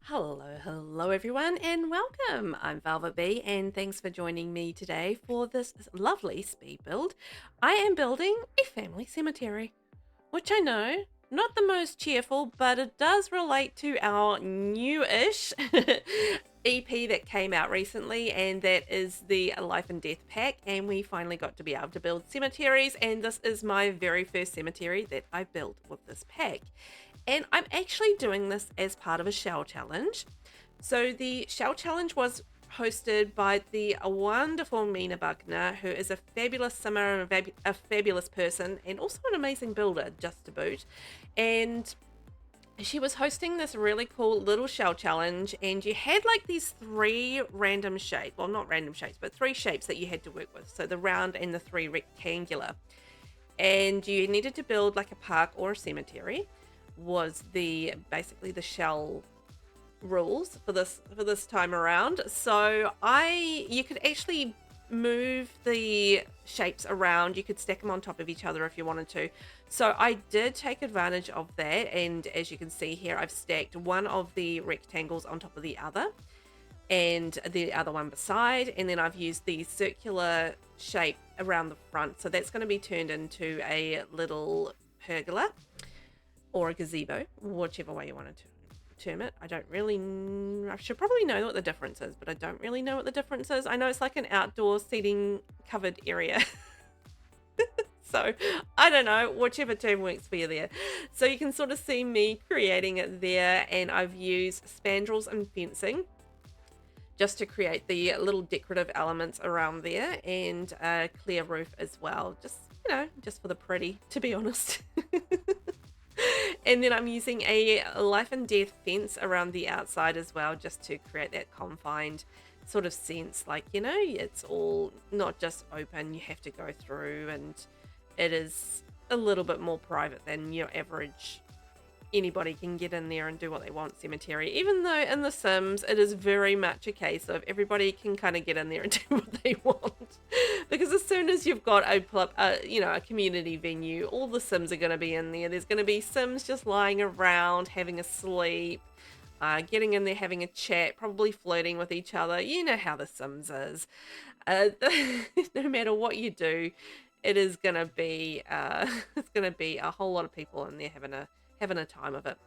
Hello everyone, and welcome. I'm VelvettB, and thanks for joining me today for this lovely speed build. I am building a family cemetery, which I know, not the most cheerful, but it does relate to our new-ish EP that came out recently, and that is the Life and Death pack, and we finally got to be able to build cemeteries, and this is my very first cemetery that I built with this pack. And I'm actually doing this as part of a shell challenge. So the shell challenge was hosted by the wonderful Mina Buckner, who is a fabulous simmer and a fabulous person, and also an amazing builder, just to boot. And she was hosting this really cool little shell challenge, and you had like these three random shapes, well, not random shapes, but three shapes that you had to work with. So the round and the three rectangular. And you needed to build like a park or a cemetery was basically the shell rules for this time around. So you could actually move the shapes around. You could stack them on top of each other if you wanted to. So I did take advantage of that, and as you can see here, I've stacked one of the rectangles on top of the other and the other one beside, and then I've used the circular shape around the front, so that's going to be turned into a little pergola or a gazebo, whichever way you want to term it. I should probably know what the difference is, but I don't really know what the difference is. I know it's like an outdoor seating covered area. So I don't know, whichever term works for you there. So you can sort of see me creating it there, and I've used spandrels and fencing just to create the little decorative elements around there, and a clear roof as well. Just for the pretty, to be honest. And then I'm using a life and death fence around the outside as well, just to create that confined sort of sense. Like, it's all not just open, you have to go through, and it is a little bit more private than your average anybody can get in there and do what they want cemetery. Even though in The Sims, it is very much a case of everybody can kind of get in there and do what they want. Because as soon as you've got a community venue, all the Sims are going to be in there. There's going to be Sims just lying around, having a sleep, getting in there, having a chat, probably flirting with each other. You know how The Sims is. No matter what you do, it is going to be it's going to be a whole lot of people in there having a time of it.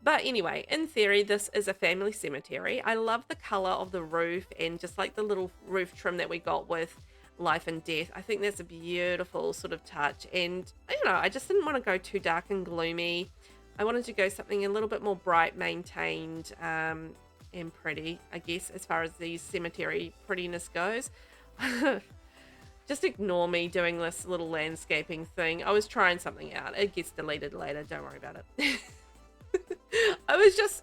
But anyway, in theory, this is a family cemetery. I love the color of the roof, and just like the little roof trim that we got with Life and Death. I think that's a beautiful sort of touch. And I just didn't want to go too dark and gloomy. I wanted to go something a little bit more bright, maintained, and pretty, I guess, as far as the cemetery prettiness goes. Just ignore me doing this little landscaping thing. I was trying something out. It gets deleted later. Don't worry about it.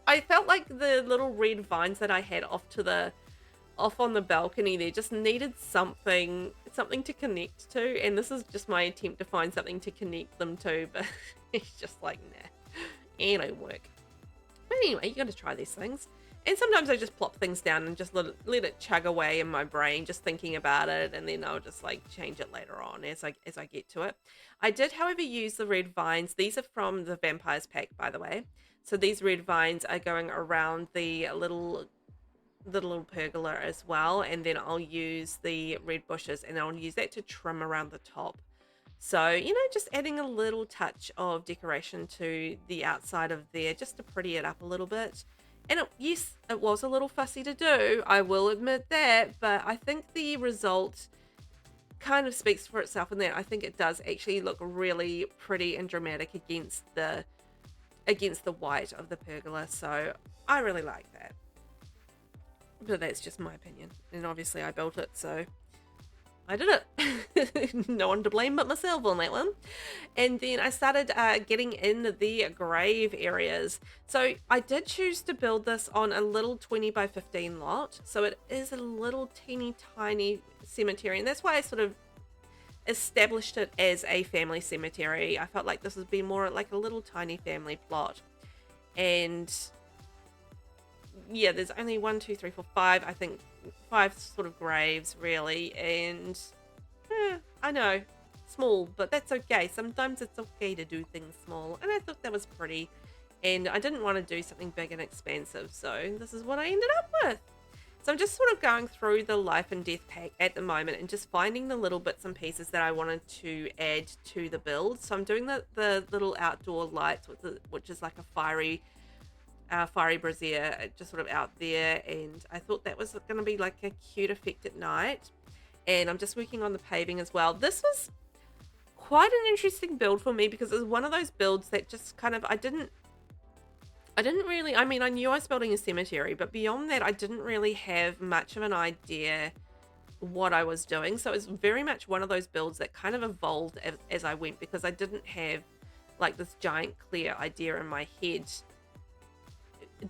I felt like the little red vines that I had off on the balcony there just needed something to connect to. And this is just my attempt to find something to connect them to. But it's just like, nah, it don't work. But anyway, you got to try these things. And sometimes I just plop things down and just let it chug away in my brain, just thinking about it, and then I'll just like change it later on as I get to it. I did, however, use the red vines. These are from the Vampires pack, by the way. So these red vines are going around the little pergola as well, and then I'll use the red bushes, and I'll use that to trim around the top. So, just adding a little touch of decoration to the outside of there, just to pretty it up a little bit. And yes, it was a little fussy to do, I will admit that, but I think the result kind of speaks for itself in that I think it does actually look really pretty and dramatic against the white of the pergola, so I really like that. But that's just my opinion, and obviously I built it, so I did it. No one to blame but myself on that one. And then I started getting in the grave areas. So I did choose to build this on a little 20 by 15 lot. So it is a little teeny tiny cemetery. And that's why I sort of established it as a family cemetery. I felt like this would be more like a little tiny family plot. And yeah, there's only 1, 2, 3, 4, 5, I think 5 sort of graves really, and I know, small, but that's okay. Sometimes it's okay to do things small, and I thought that was pretty. and I didn't want to do something big and expensive, so this is what I ended up with. So I'm just sort of going through the life and death pack at the moment and just finding the little bits and pieces that I wanted to add to the build. So I'm doing the little outdoor lights, which is like a fiery brazier just sort of out there, and I thought that was going to be like a cute effect at night. And I'm just working on the paving as well. This was quite an interesting build for me because it was one of those builds that just kind of I didn't really, I mean, I knew I was building a cemetery, but beyond that I didn't really have much of an idea what I was doing. So it was very much one of those builds that kind of evolved as I went, because I didn't have like this giant clear idea in my head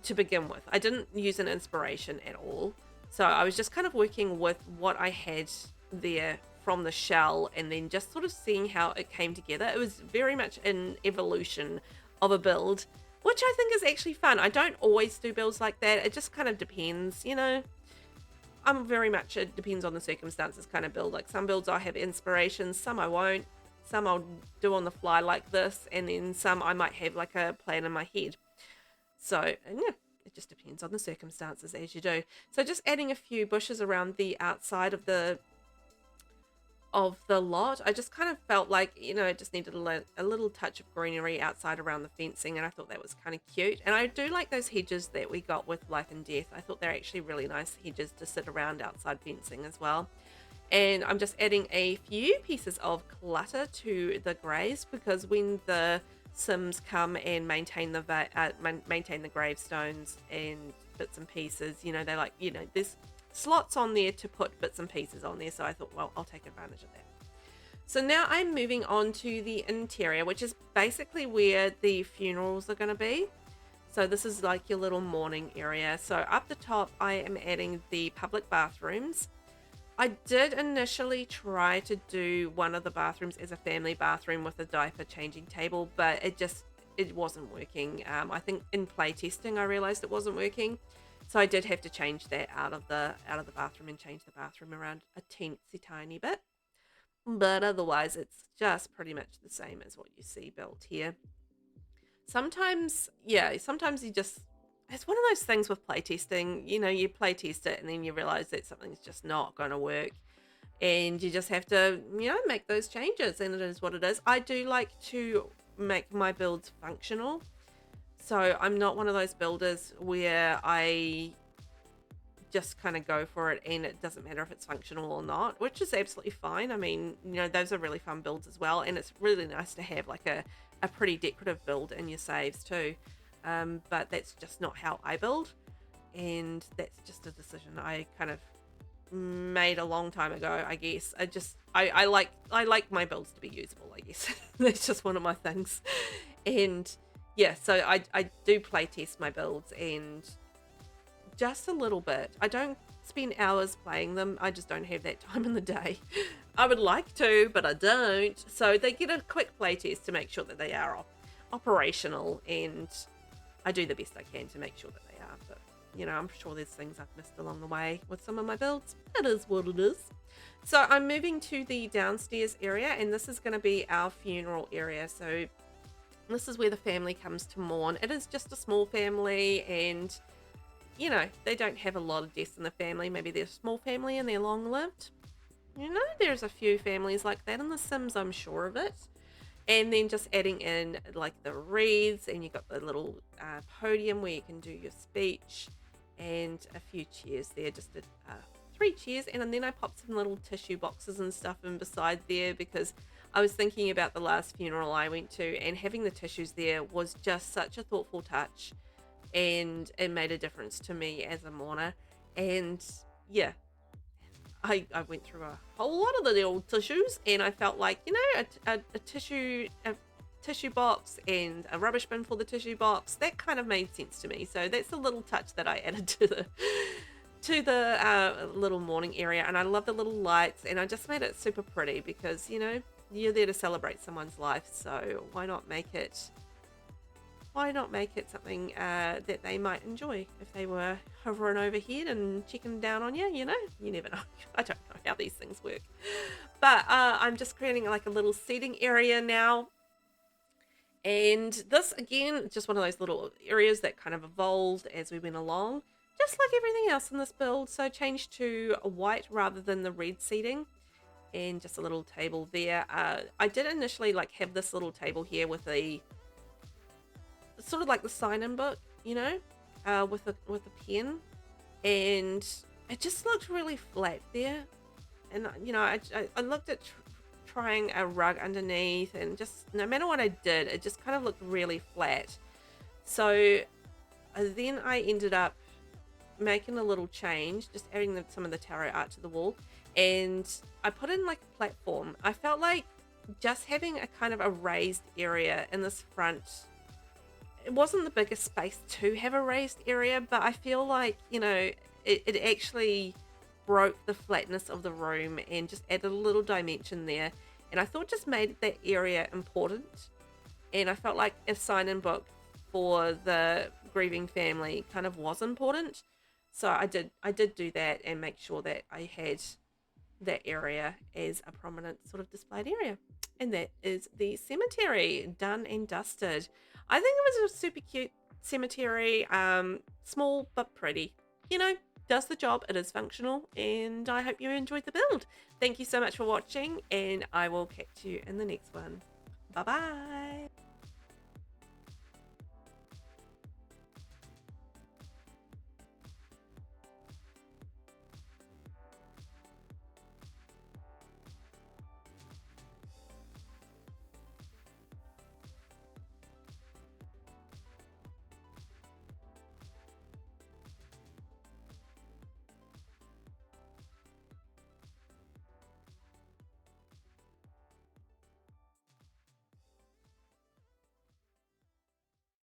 to begin with. I didn't use an inspiration at all. So I was just kind of working with what I had there from the shell and then just sort of seeing how it came together. It was very much an evolution of a build, which I think is actually fun. I don't always do builds like that. It just kind of depends, you know. I'm very much it depends on the circumstances kind of build. Like some builds I have inspirations, some I won't. Some I'll do on the fly like this, and then some I might have like a plan in my head. So, yeah, it just depends on the circumstances as you do. So just adding a few bushes around the outside of the lot. I just kind of felt like, you know, it just needed a little touch of greenery outside around the fencing, and I thought that was kind of cute. And I do like those hedges that we got with Life and Death. I thought they're actually really nice hedges to sit around outside fencing as well. And I'm just adding a few pieces of clutter to the graves, because when the Sims come and maintain the gravestones and bits and pieces, you know, they like, you know, there's slots on there to put bits and pieces on there. So I thought, well, I'll take advantage of that. So now I'm moving on to the interior, which is basically where the funerals are going to be. So this is like your little mourning area. So up the top, I am adding the public bathrooms. I did initially try to do one of the bathrooms as a family bathroom with a diaper changing table, but it wasn't working. I think in playtesting I realized it wasn't working. So I did have to change that out of the bathroom and change the bathroom around a teensy tiny bit. But otherwise, it's just pretty much the same as what you see built here. Sometimes you just, it's one of those things with playtesting. You know, you playtest it and then you realize that something's just not going to work. And you just have to, you know, make those changes, and it is what it is. I do like to make my builds functional. So I'm not one of those builders where I just kind of go for it and it doesn't matter if it's functional or not, which is absolutely fine. I mean, you know, those are really fun builds as well. And it's really nice to have like a pretty decorative build in your saves too. But that's just not how I build. And that's just a decision I kind of made a long time ago, I guess. I like my builds to be usable, I guess. That's just one of my things. And yeah, so I do play test my builds, and just a little bit. I don't spend hours playing them. I just don't have that time in the day. I would like to, but I don't. So they get a quick play test to make sure that they are operational, and I do the best I can to make sure that they are. But, you know, I'm sure there's things I've missed along the way with some of my builds. It is what it is. So I'm moving to the downstairs area, and this is going to be our funeral area. So this is where the family comes to mourn. It is just a small family, and, you know, they don't have a lot of deaths in the family. Maybe they're a small family and they're long-lived. You know, there's a few families like that in The Sims, I'm sure of it. And then just adding in like the wreaths, and you've got the little podium where you can do your speech, and a few chairs there, just 3 chairs. And then I popped some little tissue boxes and stuff in beside there, because I was thinking about the last funeral I went to, and having the tissues there was just such a thoughtful touch, and it made a difference to me as a mourner. And yeah, I went through a whole lot of the little tissues, and I felt like, you know, a tissue box and a rubbish bin for the tissue box, that kind of made sense to me. So that's a little touch that I added to the little mourning area. And I love the little lights, and I just made it super pretty because, you know, you're there to celebrate someone's life, so why not make it something that they might enjoy if they were hovering overhead and checking down on you, you know? You never know. I don't know how these things work. But I'm just creating like a little seating area now. And this, again, just one of those little areas that kind of evolved as we went along, just like everything else in this build. So I changed to a white rather than the red seating, and just a little table there. I did initially like have this little table here with a sort of like the sign-in book, you know, with a pen, and it just looked really flat there. And you know, I looked at trying a rug underneath, and just no matter what I did, it just kind of looked really flat. So then I ended up making a little change, just adding some of the tarot art to the wall, and I put in like a platform. I felt like just having a kind of a raised area in this front, it wasn't the biggest space to have a raised area, but I feel like, you know, it actually broke the flatness of the room and just added a little dimension there. And I thought just made that area important. And I felt like a sign-in book for the grieving family kind of was important. So I did do that and make sure that I had that area as a prominent sort of displayed area. And that is the cemetery, done and dusted. I think it was a super cute cemetery, small but pretty. You know, does the job, it is functional, and I hope you enjoyed the build. Thank you so much for watching, and I will catch you in the next one. Bye bye.